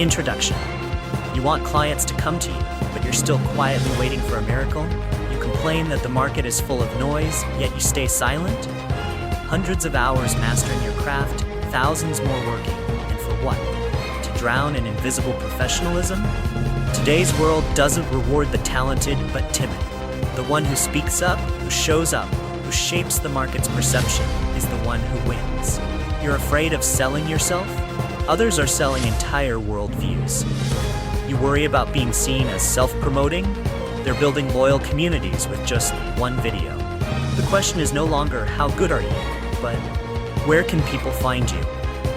Introduction. You want clients to come to you, but you're still quietly waiting for a miracle? You complain that the market is full of noise, yet you stay silent? Hundreds of hours mastering your craft, thousands more working, and for what? To drown in invisible professionalism? Today's world doesn't reward the talented but timid. The one who speaks up, who shows up, who shapes the market's perception is the one who wins. You're afraid of selling yourself? Others are selling entire worldviews. You worry about being seen as self-promoting? They're building loyal communities with just one video. The question is no longer how good are you, but where can people find you?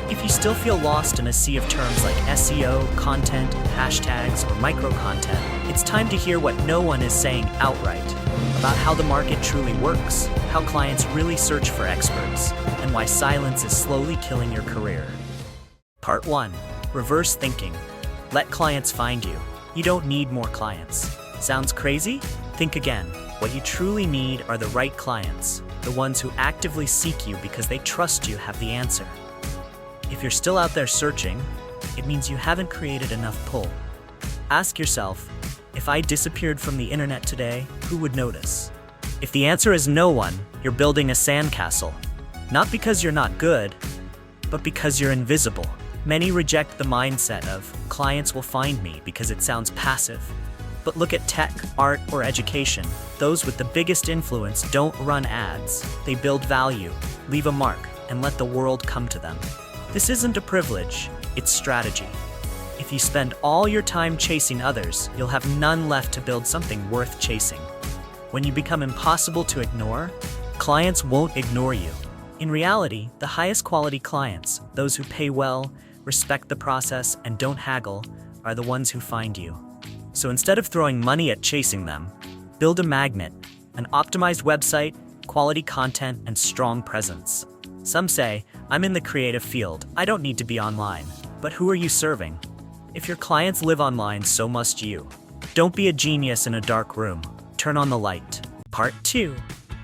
If you still feel lost in a sea of terms like SEO, content, hashtags, or micro-content, it's time to hear what no one is saying outright about how the market truly works, how clients really search for experts, and why silence is slowly killing your career. Part 1. Reverse thinking. Let clients find you. You don't need more clients. Sounds crazy? Think again. What you truly need are the right clients, the ones who actively seek you because they trust you have the answer. If you're still out there searching, it means you haven't created enough pull. Ask yourself, if I disappeared from the internet today, who would notice? If the answer is no one, you're building a sandcastle. Not because you're not good, but because you're invisible. Many reject the mindset of, clients will find me because it sounds passive. But look at tech, art, or education. Those with the biggest influence don't run ads. They build value, leave a mark, and let the world come to them. This isn't a privilege, it's strategy. If you spend all your time chasing others, you'll have none left to build something worth chasing. When you become impossible to ignore, clients won't ignore you. In reality, the highest quality clients, those who pay well, respect the process, and don't haggle, are the ones who find you. So instead of throwing money at chasing them, build a magnet, an optimized website, quality content, and strong presence. Some say, I'm in the creative field, I don't need to be online. But who are you serving? If your clients live online, so must you. Don't be a genius in a dark room. Turn on the light. Part 2.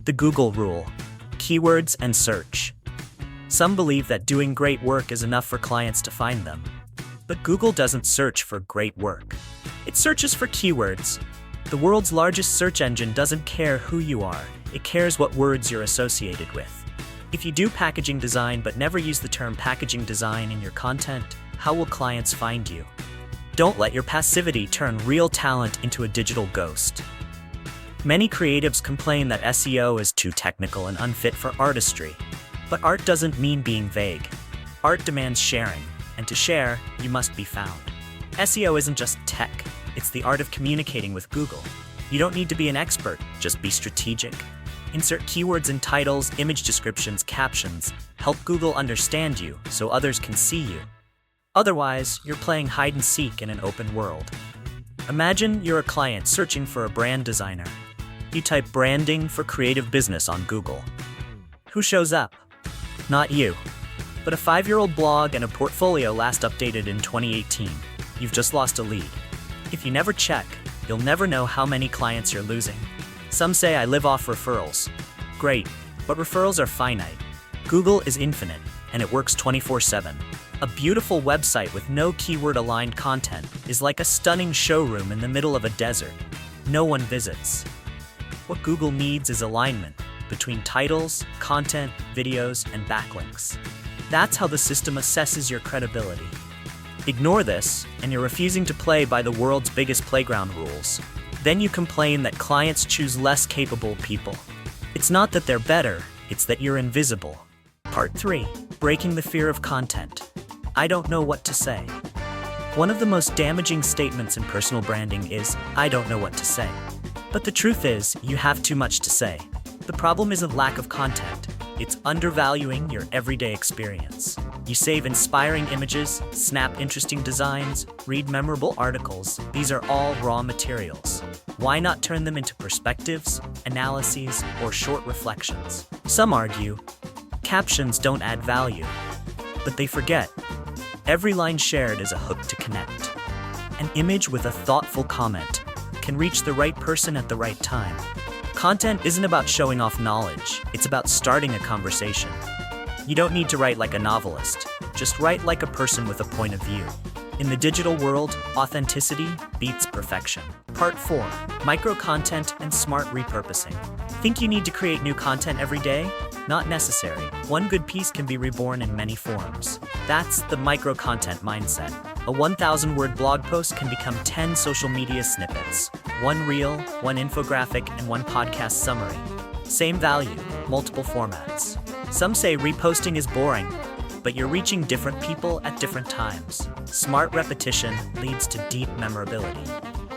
The Google Rule. Keywords and search. Some believe that doing great work is enough for clients to find them. But Google doesn't search for great work. It searches for keywords. The world's largest search engine doesn't care who you are. It cares what words you're associated with. If you do packaging design but never use the term packaging design in your content, how will clients find you? Don't let your passivity turn real talent into a digital ghost. Many creatives complain that SEO is too technical and unfit for artistry. But art doesn't mean being vague. Art demands sharing, and to share, you must be found. SEO isn't just tech, it's the art of communicating with Google. You don't need to be an expert, just be strategic. Insert keywords in titles, image descriptions, captions. Help Google understand you so others can see you. Otherwise, you're playing hide and seek in an open world. Imagine you're a client searching for a brand designer. You type branding for creative business on Google. Who shows up? Not you, but a 5-year-old blog and a portfolio last updated in 2018. You've just lost a lead. If you never check, you'll never know how many clients you're losing. Some say I live off referrals. Great, but referrals are finite. Google is infinite, and it works 24/7. A beautiful website with no keyword-aligned content is like a stunning showroom in the middle of a desert. No one visits. What Google needs is alignment between titles, content, videos, and backlinks. That's how the system assesses your credibility. Ignore this, and you're refusing to play by the world's biggest playground rules. Then you complain that clients choose less capable people. It's not that they're better, it's that you're invisible. Part 3. Breaking the fear of content. I don't know what to say. One of the most damaging statements in personal branding is, I don't know what to say. But the truth is, you have too much to say. The problem isn't lack of content, it's undervaluing your everyday experience. You save inspiring images, snap interesting designs, read memorable articles. These are all raw materials. Why not turn them into perspectives, analyses, or short reflections? Some argue, captions don't add value, but they forget. Every line shared is a hook to connect. An image with a thoughtful comment can reach the right person at the right time. Content isn't about showing off knowledge, it's about starting a conversation. You don't need to write like a novelist, just write like a person with a point of view. In the digital world, authenticity beats perfection. Part 4. Micro-content and smart repurposing. Think you need to create new content every day? Not necessary. One good piece can be reborn in many forms. That's the micro-content mindset. A 1,000-word blog post can become 10 social media snippets, one reel, one infographic, and one podcast summary. Same value, multiple formats. Some say reposting is boring, but you're reaching different people at different times. Smart repetition leads to deep memorability.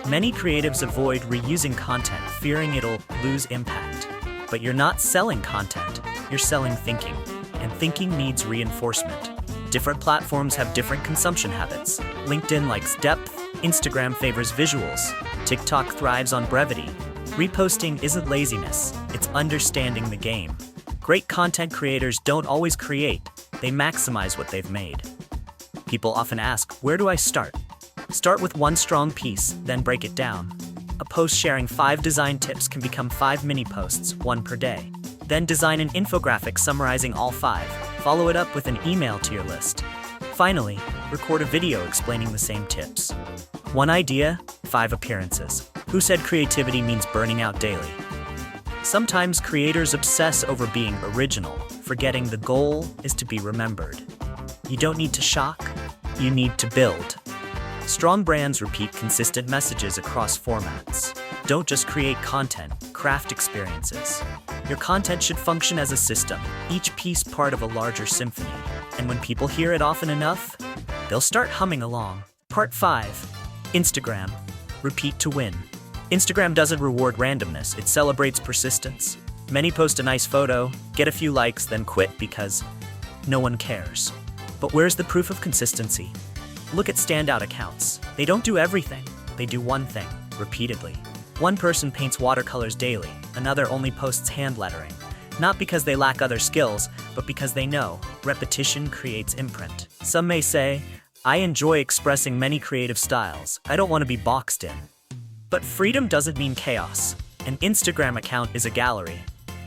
Many creatives avoid reusing content, fearing it'll lose impact. But you're not selling content, you're selling thinking. And thinking needs reinforcement. Different platforms have different consumption habits. LinkedIn likes depth, Instagram favors visuals, TikTok thrives on brevity. Reposting isn't laziness, it's understanding the game. Great content creators don't always create, they maximize what they've made. People often ask, where do I start? Start with one strong piece, then break it down. A post sharing 5 design tips can become 5 mini posts, 1 per day. Then design an infographic summarizing all 5. Follow it up with an email to your list. Finally, record a video explaining the same tips. 1 idea, 5 appearances. Who said creativity means burning out daily? Sometimes creators obsess over being original, forgetting the goal is to be remembered. You don't need to shock, you need to build. Strong brands repeat consistent messages across formats. Don't just create content, craft experiences. Your content should function as a system, each piece part of a larger symphony. And when people hear it often enough, they'll start humming along. Part 5. Instagram. Repeat to win. Instagram doesn't reward randomness, it celebrates persistence. Many post a nice photo, get a few likes, then quit because no one cares. But where's the proof of consistency? Look at standout accounts. They don't do everything, they do one thing, repeatedly. One person paints watercolors daily, another only posts hand lettering. Not because they lack other skills, but because they know repetition creates imprint. Some may say, I enjoy expressing many creative styles, I don't want to be boxed in. But freedom doesn't mean chaos. An Instagram account is a gallery.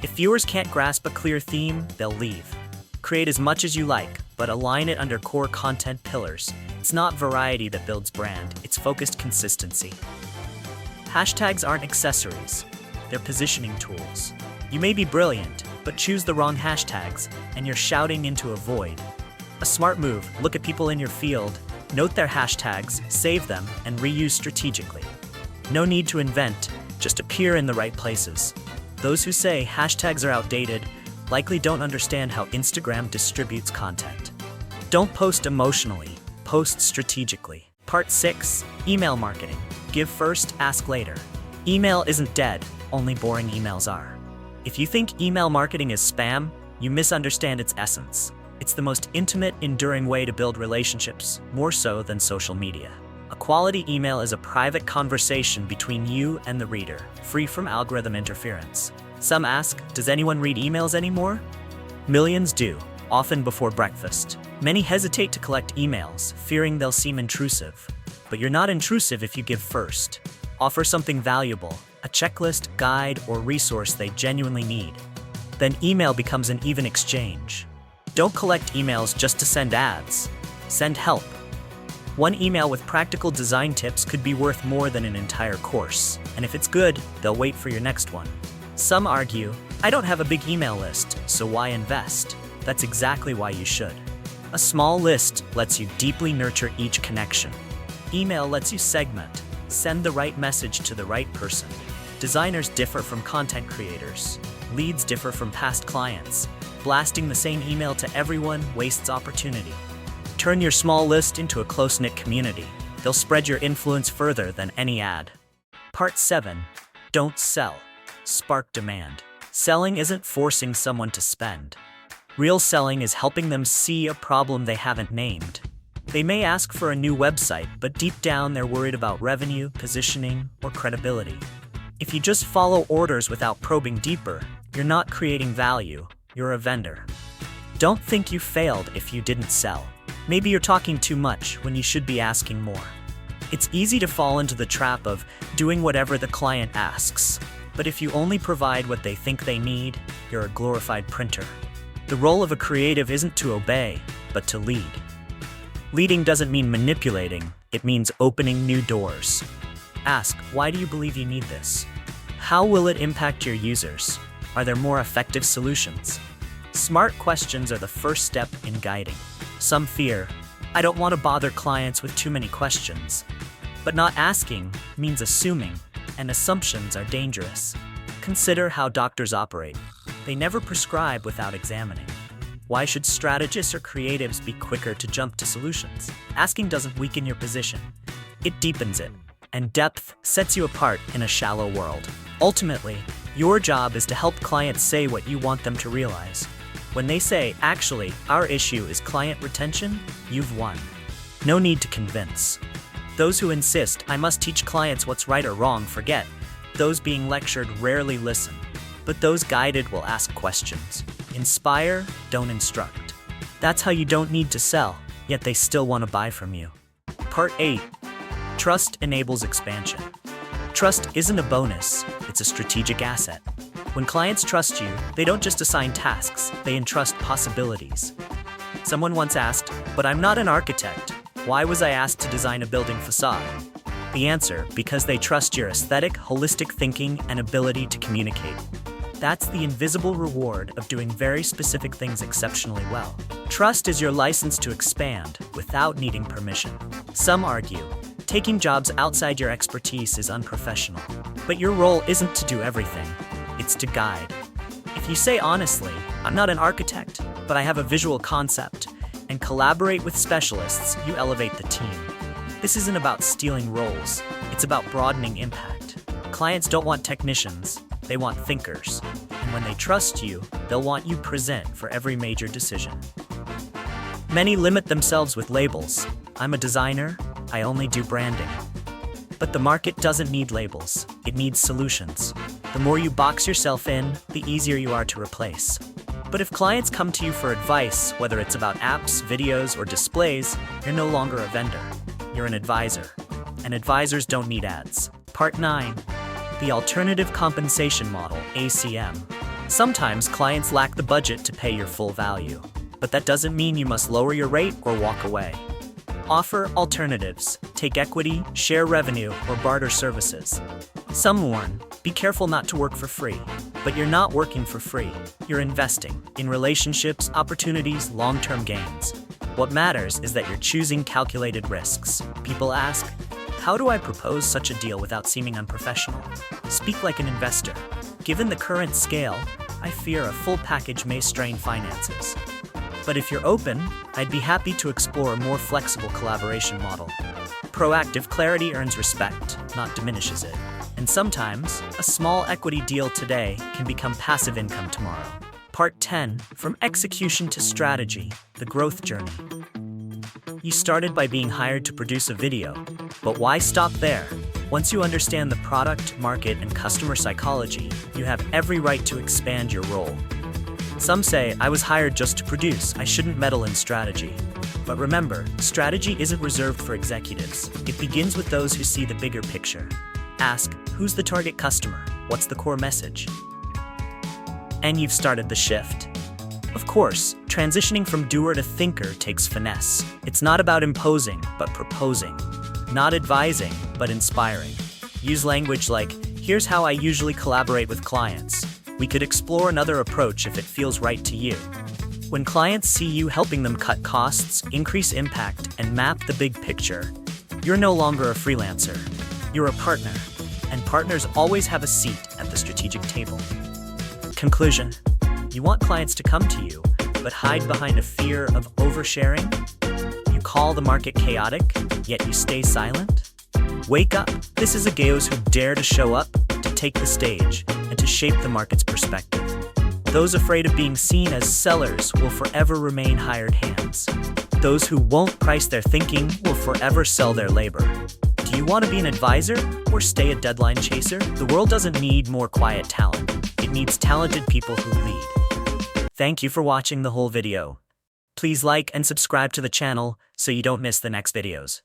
If viewers can't grasp a clear theme, they'll leave. Create as much as you like, but align it under core content pillars. It's not variety that builds brand, it's focused consistency. Hashtags aren't accessories, they're positioning tools. You may be brilliant, but choose the wrong hashtags, and you're shouting into a void. A smart move, look at people in your field, note their hashtags, save them, and reuse strategically. No need to invent, just appear in the right places. Those who say hashtags are outdated likely don't understand how Instagram distributes content. Don't post emotionally, post strategically. Part 6. Email marketing. Give first, ask later. Email isn't dead, only boring emails are. If you think email marketing is spam, you misunderstand its essence. It's the most intimate, enduring way to build relationships, more so than social media. A quality email is a private conversation between you and the reader, free from algorithm interference. Some ask, does anyone read emails anymore? Millions do, often before breakfast. Many hesitate to collect emails, fearing they'll seem intrusive. But you're not intrusive if you give first. Offer something valuable, a checklist, guide, or resource they genuinely need. Then email becomes an even exchange. Don't collect emails just to send ads. Send help. One email with practical design tips could be worth more than an entire course. And if it's good, they'll wait for your next one. Some argue, I don't have a big email list, so why invest? That's exactly why you should. A small list lets you deeply nurture each connection. Email lets you segment, send the right message to the right person. Designers differ from content creators. Leads differ from past clients. Blasting the same email to everyone wastes opportunity. Turn your small list into a close-knit community. They'll spread your influence further than any ad. Part 7. Don't sell. Spark demand. Selling isn't forcing someone to spend. Real selling is helping them see a problem they haven't named. They may ask for a new website, but deep down they're worried about revenue, positioning, or credibility. If you just follow orders without probing deeper, you're not creating value, you're a vendor. Don't think you failed if you didn't sell. Maybe you're talking too much when you should be asking more. It's easy to fall into the trap of doing whatever the client asks, but if you only provide what they think they need, you're a glorified printer. The role of a creative isn't to obey, but to lead. Leading doesn't mean manipulating, it means opening new doors. Ask, why do you believe you need this? How will it impact your users? Are there more effective solutions? Smart questions are the first step in guiding. Some fear, I don't want to bother clients with too many questions. But not asking means assuming, and assumptions are dangerous. Consider how doctors operate. They never prescribe without examining. Why should strategists or creatives be quicker to jump to solutions? Asking doesn't weaken your position. It deepens it, and depth sets you apart in a shallow world. Ultimately, your job is to help clients say what you want them to realize. When they say, actually, our issue is client retention, you've won. No need to convince. Those who insist, I must teach clients what's right or wrong, forget. Those being lectured rarely listen, but those guided will ask questions. Inspire, don't instruct. That's how you don't need to sell, yet they still want to buy from you. Part 8. Trust enables expansion. Trust isn't a bonus, it's a strategic asset. When clients trust you, they don't just assign tasks, they entrust possibilities. Someone once asked, but I'm not an architect. Why was I asked to design a building facade? The answer, because they trust your aesthetic, holistic thinking, and ability to communicate. That's the invisible reward of doing very specific things exceptionally well. Trust is your license to expand without needing permission. Some argue, taking jobs outside your expertise is unprofessional. But your role isn't to do everything, it's to guide. If you say honestly, I'm not an architect, but I have a visual concept, and collaborate with specialists, you elevate the team. This isn't about stealing roles, it's about broadening impact. Clients don't want technicians, they want thinkers. And when they trust you, they'll want you present for every major decision. Many limit themselves with labels. I'm a designer, I only do branding. But the market doesn't need labels, it needs solutions. The more you box yourself in, the easier you are to replace. But if clients come to you for advice, whether it's about apps, videos, or displays, you're no longer a vendor. You're an advisor. And advisors don't need ads. Part 9. The Alternative Compensation Model, ACM. Sometimes clients lack the budget to pay your full value. But that doesn't mean you must lower your rate or walk away. Offer alternatives. Take equity, share revenue, or barter services. Some warn, be careful not to work for free. But you're not working for free. You're investing in relationships, opportunities, long-term gains. What matters is that you're choosing calculated risks. People ask, how do I propose such a deal without seeming unprofessional? Speak like an investor. Given the current scale, I fear a full package may strain finances. But if you're open, I'd be happy to explore a more flexible collaboration model. Proactive clarity earns respect, not diminishes it. And sometimes, a small equity deal today can become passive income tomorrow. Part 10. From Execution to Strategy, the Growth Journey. You started by being hired to produce a video, but why stop there? Once you understand the product, market, and customer psychology, you have every right to expand your role. Some say, I was hired just to produce, I shouldn't meddle in strategy. But remember, strategy isn't reserved for executives. It begins with those who see the bigger picture. Ask, who's the target customer? What's the core message? And you've started the shift. Of course, transitioning from doer to thinker takes finesse. It's not about imposing, but proposing. Not advising, but inspiring. Use language like, here's how I usually collaborate with clients. We could explore another approach if it feels right to you. When clients see you helping them cut costs, increase impact, and map the big picture, you're no longer a freelancer. You're a partner, and partners always have a seat at the strategic table. Conclusion. You want clients to come to you, but hide behind a fear of oversharing? You call the market chaotic, yet you stay silent? Wake up. This is a Geos who dare to show up, to take the stage, and to shape the market's perspective. Those afraid of being seen as sellers will forever remain hired hands. Those who won't price their thinking will forever sell their labor. Do you want to be an advisor or stay a deadline chaser? The world doesn't need more quiet talent. It needs talented people who lead. Thank you for watching the whole video. Please like and subscribe to the channel so you don't miss the next videos.